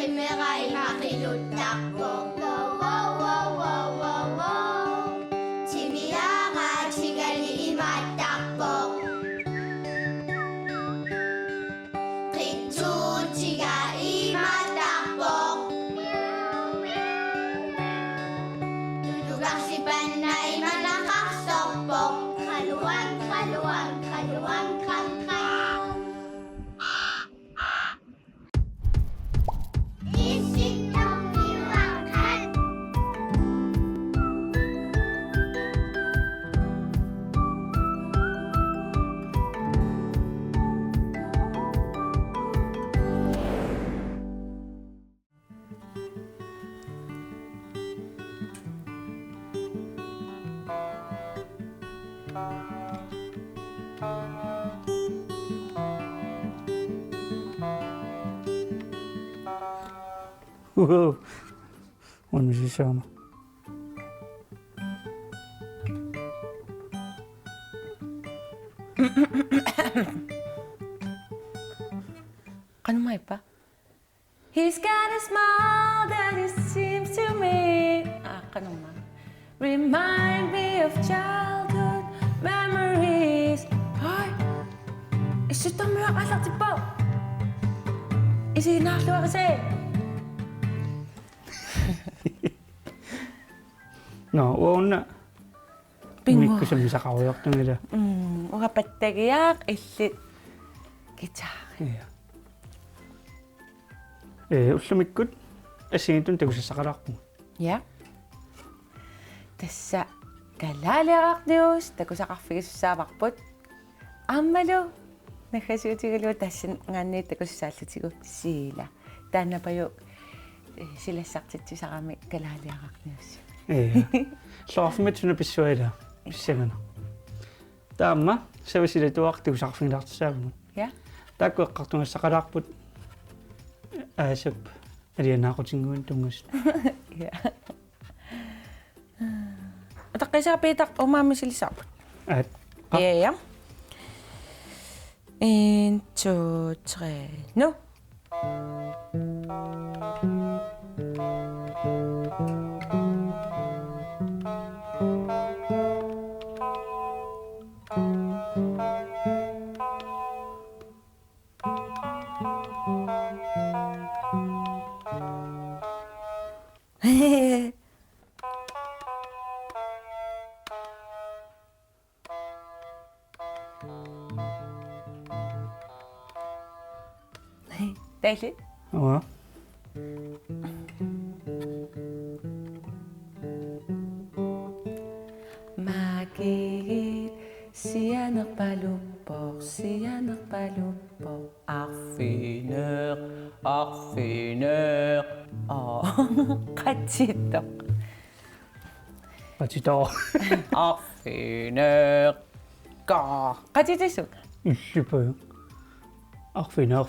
Qimeray makilutakbo. Wow, wow, wow, wow, wow, wow. Chimiyaga chigali imatakbo. Qitsu chiga imatakbo. Dudugak si Panay malakaksokpok. Kaluwang, kaluwang, kaluwang, kangkang. Isip ng iwakan. Wow. Ano si Sama? Ano may pa? He's got a smile that it seems to me. Kanuma. Remind me of childhood memories. Ay! Isito mo yung asak po. Isinaklo kasi. No, oo na. Bingo. Ko siya sa kawayak na nila. Mga patagyak, isit. Kitsa. Iya. Usumikot. Asin ito sa sakarak mo. Yeah. Tasa, kalalarak Diyos, tago sa kafe sa bakpot. Amalo. Nakasutigalo, tasin nga nito ko sa salsigo sila. Tana pa yung sila saksit sa kami kalalarak Diyos. Iya. Så med til at besøge dig. Simpelthen. Der er mig. Så vil jeg sige, at du har det sagt for en dag til sammen. Ja. Der går karton sa karak på. Så er det nok ting uden tungus. Ja. At kaysa petak umami sila sa At Ja. 1, 2, 3, nu. Dejligt. ja. Magigit siya nagpalupok, Arfiner, katsitok. At ito. Arfiner, katsitisok. Ikke på. Fine.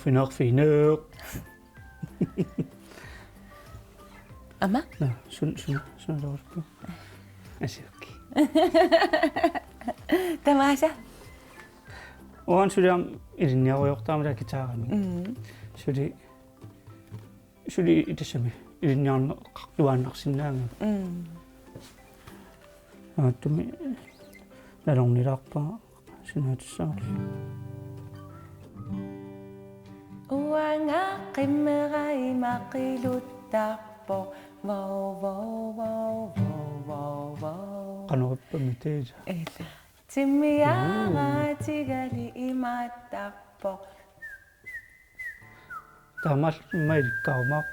Ama? Nå, sådan er det også på. Altså, okay. Tamasa? Og han synes, at i den jeg rører der med der guitar. Så det er som i den jeg du har nok sin nærmere. Og du med der nogen lidt op på sådan at så. Uwanga qimeray makilutakbo. Wow. Kan du på mit det? Ela. Timiyaga tigali imatakbo. Der er meget gav mig.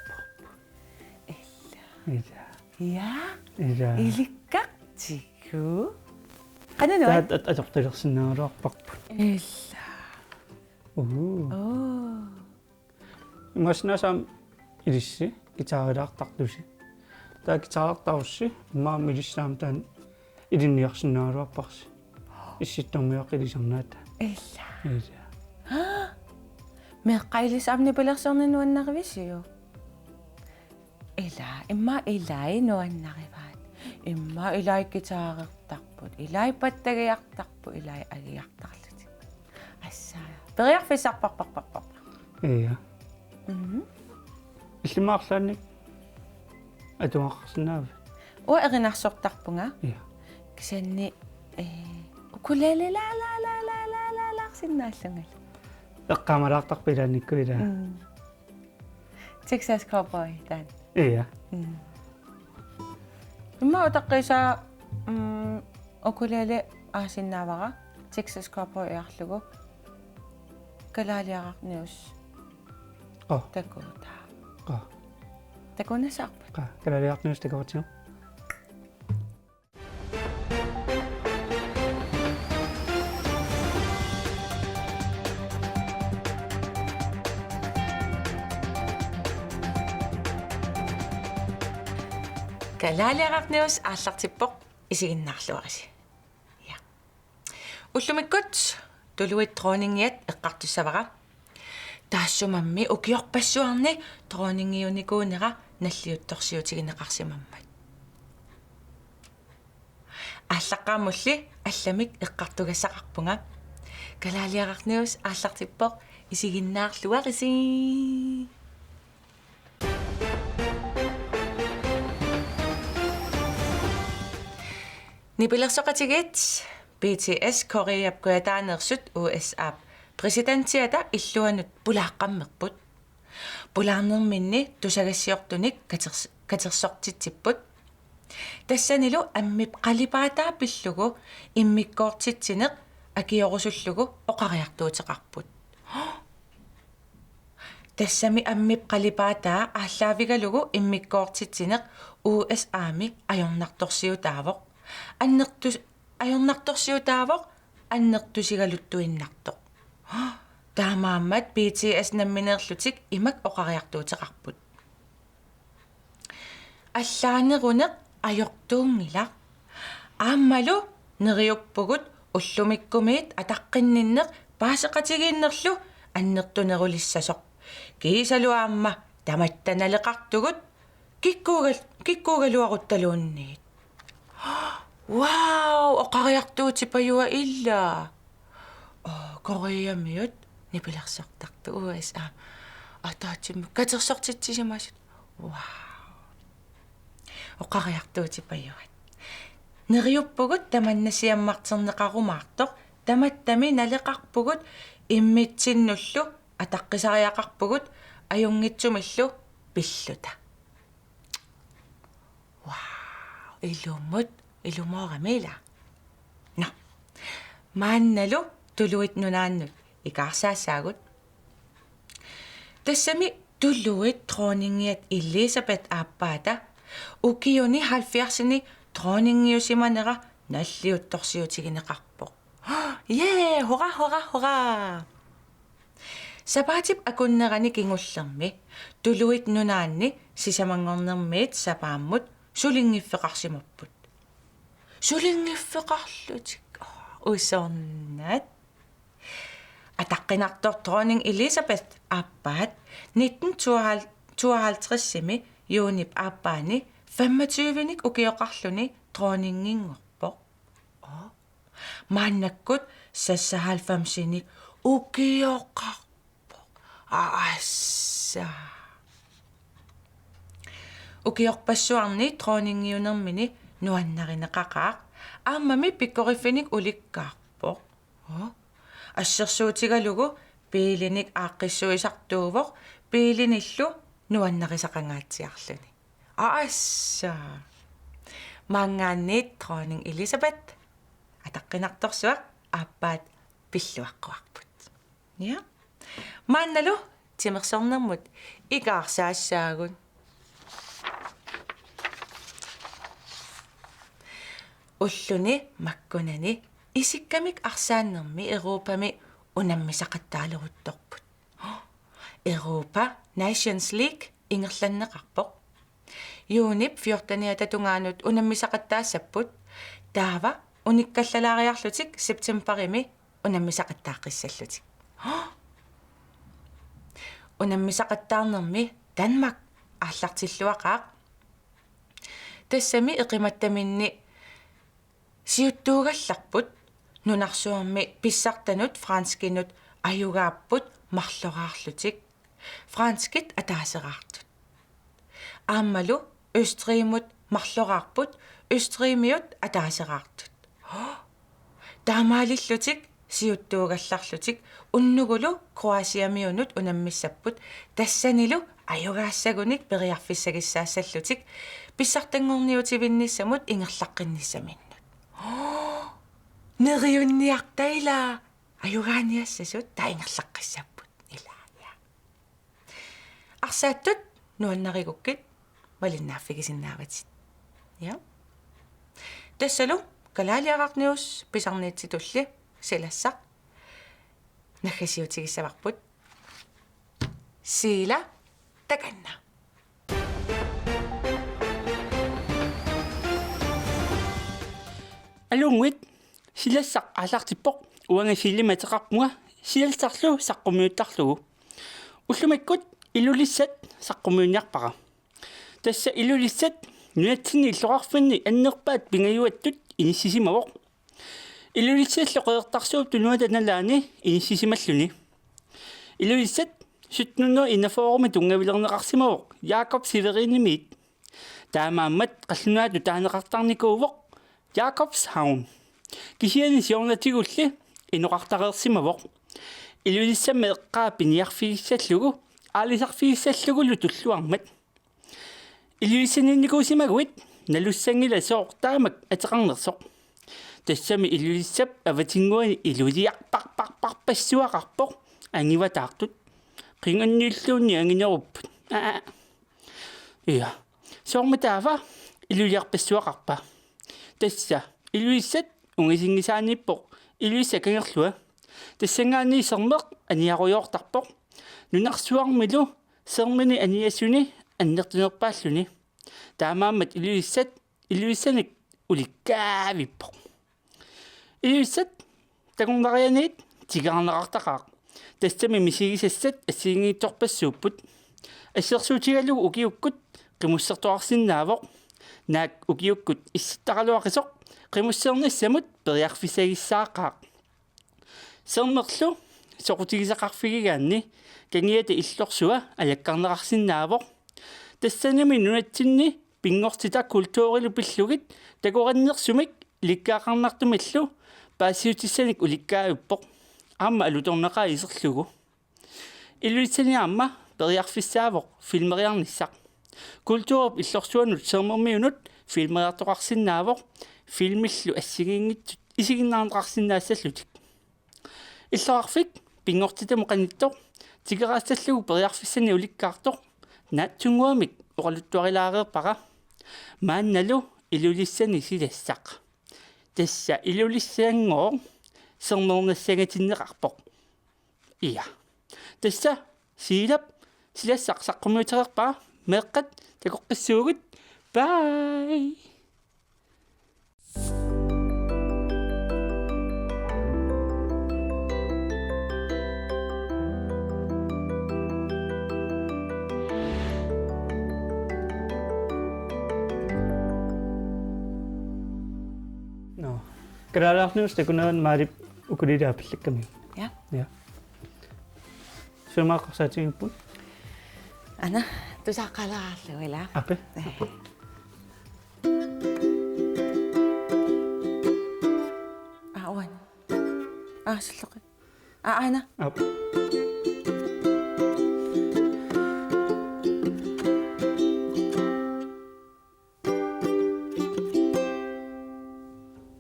Ja? Ja. Ilikak tiku? Ano no? At det er sådan noget op. Ela. Måske som i det se guitar der du se. Der guitar der se, men med det samme den i den jeg sådan noget op. I sit nummer er det sådan noget. Ela. Ja. May kailis amni balaksan na nuwan nakabisiyo. Imma ilay nuwan nakiban. Imma ilay kita takpot. Ilay patagayak takpo. Ilay agayak taklit. Asa. Pagayak fisak pak. Ja. иллимаарлаанник атуақарсинаава уэринарсортарпунга я кисанни укулеле ла ла ла ла ла ла ларсиннааллунгал эққамалаартарпилаанниккуила Texas Cowboy тан я имма утаққиса укулеле аасиннаавара Texas Cowboy яарлугу калаалиарарниус такута такунасаарпа калаалиарниус такуутиу калаалиарарниус ааллартиппоқ исигиннаарлуараси я уллумиккут тулуит тронингиат эққартуссавара таассумамми укиорпассуарни тронингиуникуунера наллиутторсиутигинеқарсимаммат ааллаққаамулли алламик эққартугассақарпунга калаалиарарниус ааллартиппоқ исигиннаарлуариси нипилерсоқатигит BTS Koreapkuataanersut USA presidentiata illuanut pulaqqammerput pulaarnerminni tusagassiortunik katersortitsipput тассанилу аммип қалипаатаа пиллугу иммиккоортитсинеқ акиоруsullugu оқариартуутеқарпут тассами аммип қалипаатаа ааллаавигалугу иммиккоортитсинеқ USA-ми ajornartorsiutaavoq ajornartorsiutaavoq аннертусигалуттуиннартоқ таамааммат BTS намминеерлутик имак оқариартуутеқарпут аллаанерунеқ ajortuungila ааммалу нериуппугут уллумиккумиит атаққинниннеқ паасеқатигииннерлу аннертунерулиссасоқ киисалуаамма таматтаналеқартугут киккуугалуарутталуунниит вау оқариартуутипаюа илла кореямиут нипилерсортарту USA атаатимма катерсортитсисимасут вау оқариартуутипаюат нериуппугут таманнасиаммартернеқарумаартоқ таматтами налеқарпугут иммитсиннуллу атаққисариақарпугут аюнгитсумиллу пиллута вау илуммут илумоорамила на маанналу тулуит нунааннут икаарсаассаагут тассами тулуит тронингиат Элизабет ааппаата укиуни 70-сини тронингиусиманера наллиутторсиутигинеқарпоқ хора хора сапаатип акуннерани кингуллерми тулуит нунаанни сисамангорнермиит сапааммут сулингиффеқарсимаппут сулингиффеқарлутик усорнат атаққинартор тронинг Элизабет ааппаат 1952-сими юунип ааппаани 25-ник укиоқарлуни тронингингорпоқ мааннаккут 96-ник укиоқарпоқ аасса укиорпассуарни тронингиунермини нуаннаринеқақаа ааммами пиккориффиник уликкаарпоқ ассерсуутигалугу пиилиник ааққиссуисартуувоқ пиилиниллу нуаннарисақангаатсиарлуни аасса мангаанниит тронинг Элизабет атаққинарторсуақ ааппаат пиллуаққуарпут я маанналу тимерсорнэрмут икаарсаассаагун уллуни маккунани исиккамик арсааннерми Европами унаммисақаттаалерутторпут Europa Nations League ингерланнеқарпоқ юунип 14-ниата тунгаанут унаммисақаттаассаппут таава униккаллалаариарлутик септемберими унаммисақаттааққиссаллутик унаммисақаттаарнерми Danmark ааллартиллуақаақ тассами эқиматтаминни сиуттуугалларпут нунарсуарми писсартанут франскинут аюгааппут марлораарлутик франскит атаасераартут ааммалу Østrig-мут марлораарпут Østrig-миут атаасераартут таамаалиллутик сиуттуугалларлутик уннугулу Кроасиамиунут унаммиссаппут тассанилу аюгаассагуник периарфиссагиссаассаллутик писсартангорниутивинниссамут ингерлаққинниссаминнут нериунниартайла аюгааниассасут таингерлаққиссаппут илаая арсааттут нуаннаригуккит малиннааффигисиннааватит я тассалу калаалиараарниус писарниитситулли силассақ нахасиутигиссаварпут сила таканна алунгуит силассақ алаартиппоқ уанга силиматеқарпунга силалсарлу саққумиуттарлугу уллумаккут илулиссат саққумиунниарпара тасса илулиссат нуатсини иллоқарфинни аннерпаат пингаюаттут иниссисимавоқ илулиссаллу қеэртарсууп тунуатаналаани иниссисималлуни илулиссат сутнунно инафоорми тунгавилернеқарсимавоқ Jakob Severiniimit таамааммат қаллунаату таанеқартарникуувоқ Jakobshavn кисиани сиорнатигулли иноқартареерсимавоқ илулиссамме эққаапиниарфигиссаллугу аалисарфигиссаллугулу туллуармат илулиссанинникуусимагуит налуссангила соортаамак атеқарнерсоқ тассами илулиссап аватингуани илулиарпарпарпарпассуақарпоқ ангиватаартут қинганниуллуунни ангинеруппут иа соорматаава илулиарпассуақарпа тасса илулиссат унгисингисааниппоқ илулисса кангерлуа тассангаани сермеқ аниаруйоортарпоқ нунарсуармилу сермини аниасуни аннертунерпааллуни таамаамат илулиссаник уликкаавиппоқ илулиссат такунгарианиит тигаарнеқартақаа тассами мисигисассат ассигингиитторпассууппут ассерсуутигалугу укиуккут қимуссертуарсиннаавоқ наак укиуккут исситтаралуақисоқ қимуссернассамут периарфисагиссаақаа сермерлу соқутигисақарфигигаанни кангиата иллорсуа алаккарнеқарсиннаавоқ тассаними нунатсинни пингортита культуурилу пиллугит такораннерсумик ликкаақарнартумаллу паасиутиссаник уликкаавиппоқ аама алуторнеқаа исерлугу илуитсаниаама периарфиссаавоқ филмериарниссақ культууруп иллорсуанут сермермиунут филмериартоқарсиннаавоқ филмиллу ассигингитсут исигиннаанеқарсиннаассаллутик иллоқарфик пингортитаму қаниттоқ тикераассаллугу периарфиссани уликкаартоқ наатсунгуамик оқалуттуарилаареерпара маанналу илулиссани силассақ тасса илулиссаангоо сермернассагатиннеқарпоқ иа тасса силап силассақ саққумиутерерпаа меэққат такоққиссуугут бай Gracias, te conozco Mari ukurida aplikami. Ja. Ja. Suma ko sa tingin Ana, tu sakalaarlu ila. Ape? Awan. Slok. Ana. Ape.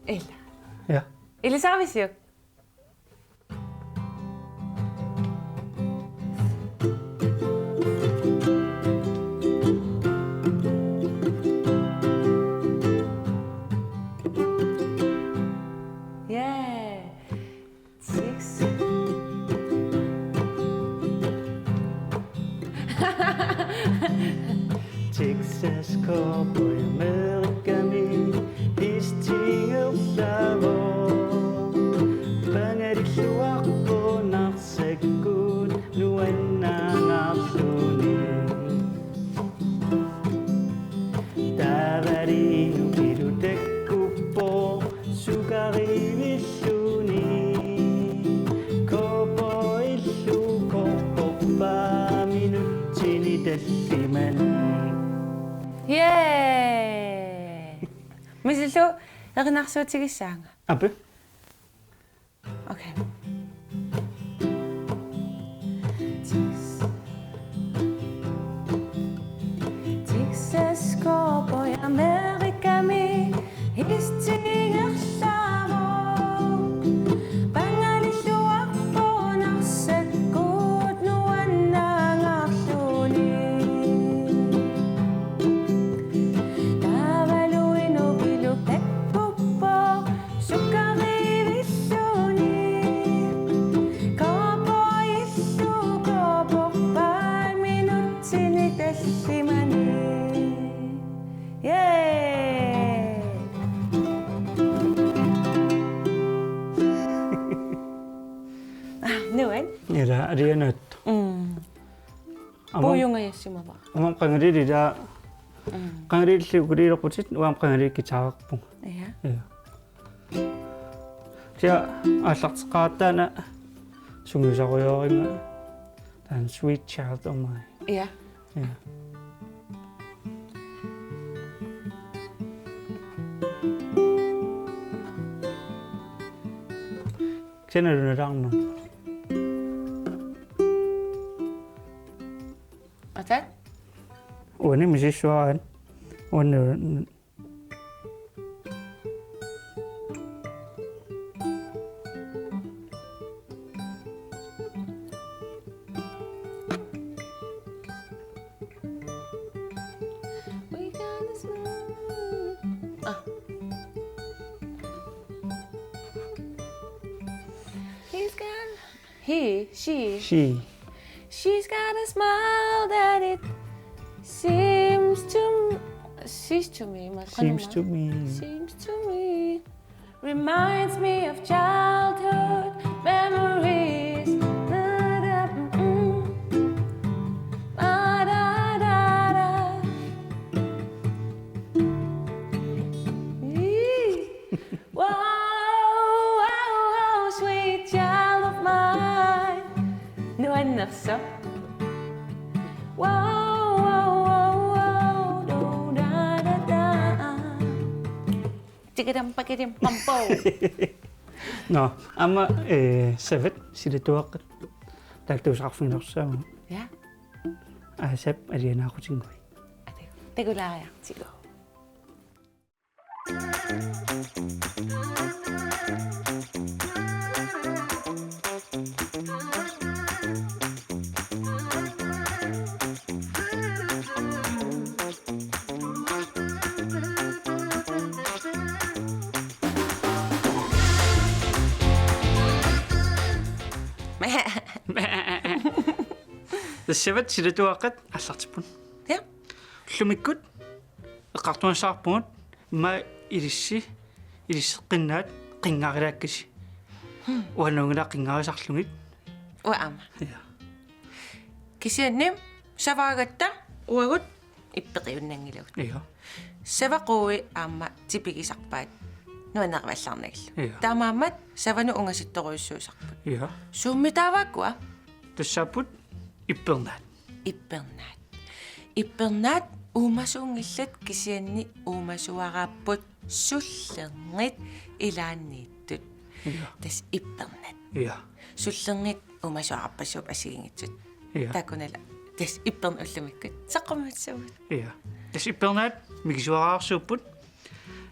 Ella. Ja. Elisabeth. Yeah. 6. Texas cowboy Amerikami истигэр лавоо панариллуарпо нарсаккуут нуаннаангаарлуни таварину килутаккуппо сукаривиллуни кобоиллу корпоппаа минутсини таллимани Yeah. Misillu erinarsuutigissaanga. Ape. Okay. Texas cowboy America mi histingerlamo pangalilluarpo narsakkuut nuannaangaarluni tavaluinu pilu peppuppo sukkarivilluni cowboy illu cowboy minuutsini tallimani. Yeah. Nuan? Ira arianat. Puuyungayassimava. Amam qangrida qangrilli ugriilerputit uam qangriikkitaaqarpu. Ja. Ja. Tia аллартеқаратаана сунгисаруйооринга таан sweet child of mine. Ja. Ja. Kender du navnet? Og tak. Uanne misisuaan. Uanne We got this one. Ah. He's got... He, she. She's got a smile that it seems to me. Seems to me. Seems to me. Reminds me of childhood memories. Whoa, sweet child of mine. Nu er så. Tigadam pagadam pampo. No, ama savet silituaqat. Taltuusarfinersaama. Ja, Asap alianaaqutiнгui. tegulaariartigu. Savet silituaqat аллартиппун. Ja. Lumikut eqqartuanssaarpugut ma ilisseqqinnaat qinngarilaakkas. Uanungila qingarisarlugit. Uama. Ja. Kisiannim savaagatta uagut ippeqiunnangilugut. Ja. Savaqui aamma tipigisarpaat nuanervallarnagill. Ja. Taamaammat savanu ungasittoruissuusarput. Ja. Summitavaakua Tassaaput ippernaat. Ippernaat uumasuungillat kisianni uumasuarapput sullerngit ilaanniittut. Ja. Tas ippernaat. Ja. Sullerngit uumasuarappassut asigingitsut. Ja. Takunala tas ippern ullamikkut saqqamatsagut. Ja. Tas ippernaat mikisuaraarsuupput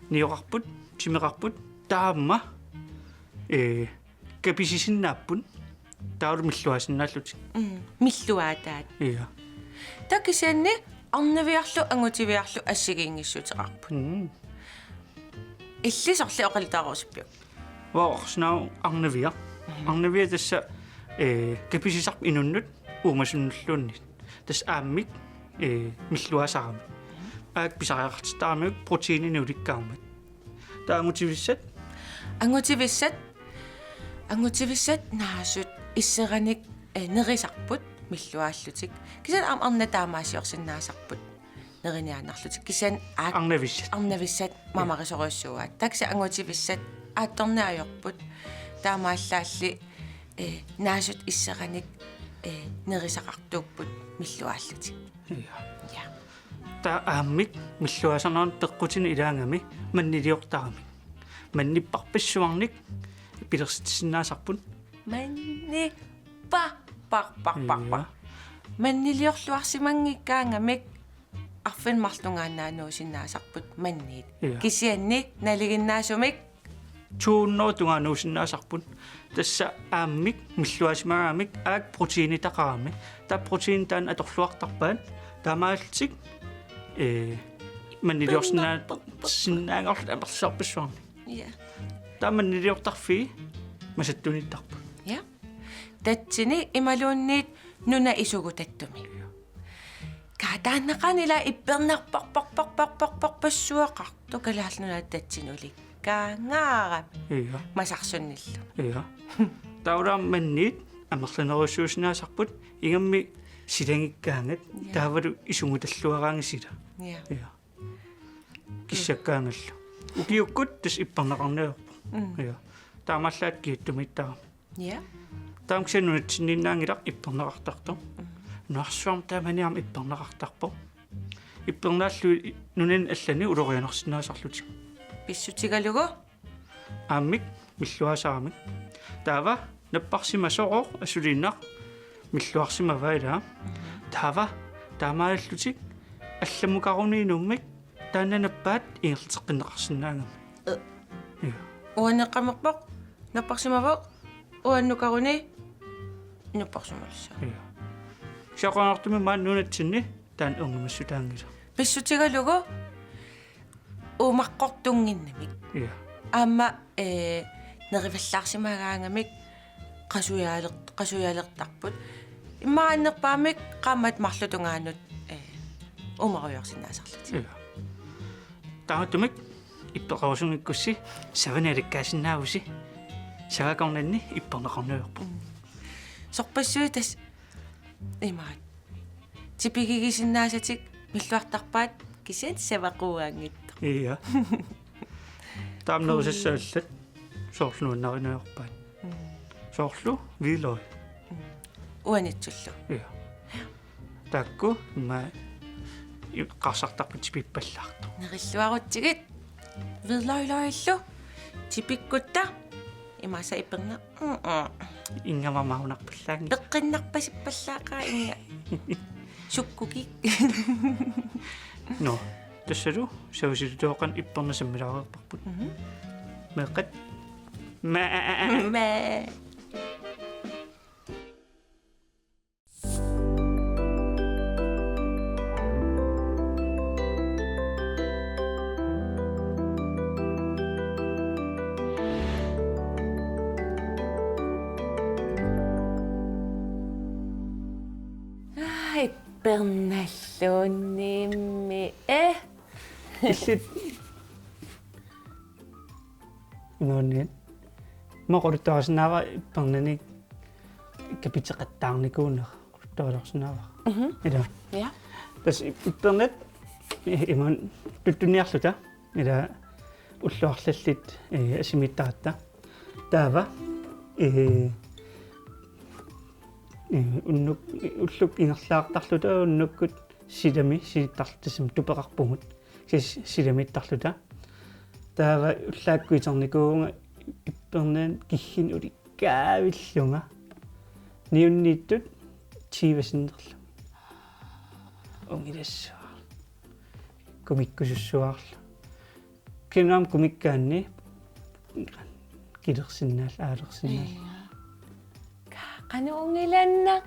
niorarput timeqarput taamma kapisisinnaapпун таалу миллуасиннааллути. Milluaataat. Ja. Takisianni arnaviarlu angutiviarlu assigiingissuteqarput. Illisorli oqalitaaruusippiu. Vaorснау арнавиа. Арнавиа тасса каписисарп инуннут уумасуннуллуунни. Тас ааммик миллуасарами. Аак писариартитаамик протеинини уликкаармат. Таангутивиссат Angutivisat naasut isseranik nerisarput milluaallуtik. Kisan arna taamaasiorsinnaasarput neriniaanarlutik. Kisan arnavissat mamarisoruissuaat. Taksi angutivisat aattorniajorput taamaallaалли naasut isseranik nerisaqartuupput milluaallutik. Ja. Ja. та ааммик миллуасарнарн пеққутини илаангами маннилиортарами манниппарпассуарник пилерситсиннаасарпут Manni pa. Manniliorluarsimangikkaangamik arfinmarlungaannaanuusinnaasarput manniit. Kisiannik naliginnaasumik tuunno tunganuusinnaasarput тасса ааммик миллуасимагаамик аак протеинитақарами таа протеин таан аторлуартарпаат таамаалтик маннилиорсинаа синнаангорла амерлсарпассуарни ja. тааманнилиортарфи масаттуниттарпа Ja. Tatsini imaluunniit nuna isugutattumi. Kaataannaqanila ippernerparparparparparparpassuaqartu kalaallunaat tatsinuli. Kaangaara иа masarsunnillu. иа таурам маннит амерланерусууснаасарпут игамми силангиккаангат таавалу исунгуталлуараангисила Ja. иа киссаккаангаллу укиуккут тас иппернеқарнеерпа иа таамаллаат киуттумиттара Ja. таамксанунатсинниннаангилар иппернеқартарту нарсуарм тааманиарм иппернеқартарпо иппернааллу нунин аллани улорианерсинаасарлутик Pissutigalugu ааммик миллуасаарамик таава наппарсимасороо асулиннақ миллуарсимаваила таава таамааллутик алламукарунинуммик таананаппаат ингертеққиннеқарсинаангам uanneqqamerpoq napparsimavoq uannukaruni napparsumalissa. сиақарнартуми мааннунатсинни таан эрнумассутаангила Pissutigalugu umaqqortunginnamik иа аама нерivallаарсимагаагамик qasuyaaleqtarput иммааннерпаамик qaammat mарлутунгаанут умаруйорсинаасарлути иа таатумик иппеқарусунгиккусси саваналиккаасиннаагуси сагакорнанни иппернеқарнуйорпу сорпассуи тас имаат типигигисиннаасатик миллуартарпаат кисиат савақуаангитто иа таамнерусассааллат соорлунаринуйорпаат соорлу вилой уанитсуллу иа такку ма иққарсартарпут пиппаллаарту нериллуарутсигит виллойлоиллу типиккутта имаса иперна ингамамаунарпаллаанги пеққиннарпасиппаллаақаа инга суккуки но тассалу сависилутооқан иппернасаммилаарерпарпут меқат ма мэ Pernallunimmi иллит нонит мақорутаарсинаава иппернаник капитеқаттаарникуунер тоолорсинаава ида ja тас иппернет иман туттуниарлута ида уллуарлаллит асимиттаратта таава уннук уллук ингерлаартарлута уннуккут силами сииттарлутасам тупеқарпугут силамиттарлута таава уллааккуитерникуунга иппернаан киггин уликкаавиллунга ниуннииттут тивасиннерлу онгилассуар комиккусуссуарлу кинаам комиккаанни килерсиннаал аалерсиннаал qanuungilanna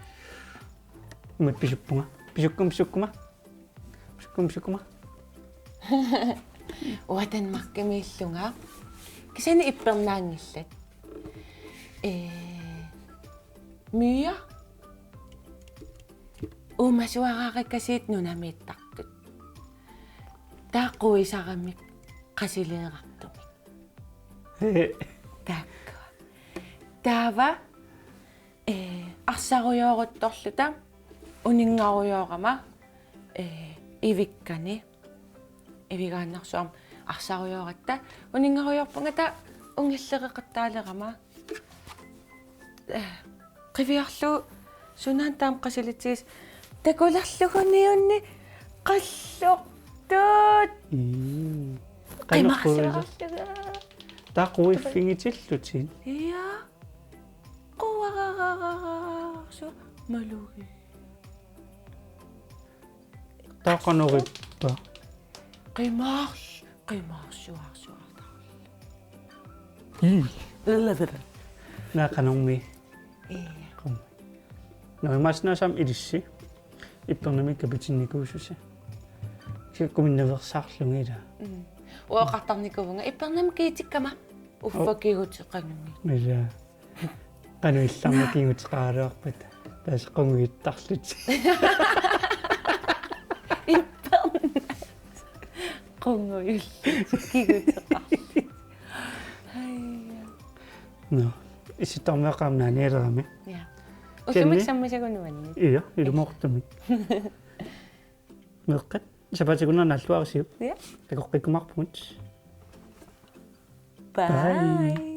имат писуппунга писуккума уатан маркамииллунга кисани иппернаангиллат мия умасуараараккасиит нунамииттартут тааққуисарамик қасилеэрартумик таакка таава арсаруйоорутторлута унингаруйоорама ивиккани ивигааннарсуарм арсаруйооратта унингаруйорпунгата унгиллеқеқаттаалерама қивиарлу сунаан таам қасилитсигис такуларлугуниунни Qalluqtuut. Qanaqquulla. Taquiffingitillutin. Ia. Quararararsu malugi. Taqanorippa. Qimaarsuarsuarta. Naaqanormi. Ia. Qum. Noimasnaasam ilissi. Ippernemik kapitinnikuususi. Sikkuminnaversaarlungila. Uaqartarnikuvunga ipernam kiitikkama uffakigutiqqanumi. Mila. Qanuillarmakiingutiqaaleorpat. Taas qunguittarlut. Qunguyul kigutiqqarlu. Hayya. No. Isitormeaqaamnaanialerami. Ja. Ussumik sammasagunuanni. Iya, ilumortumik. Meqqat sapatikunnernaаллуарисиу. Ja. Takoqqikkumarput. Bye.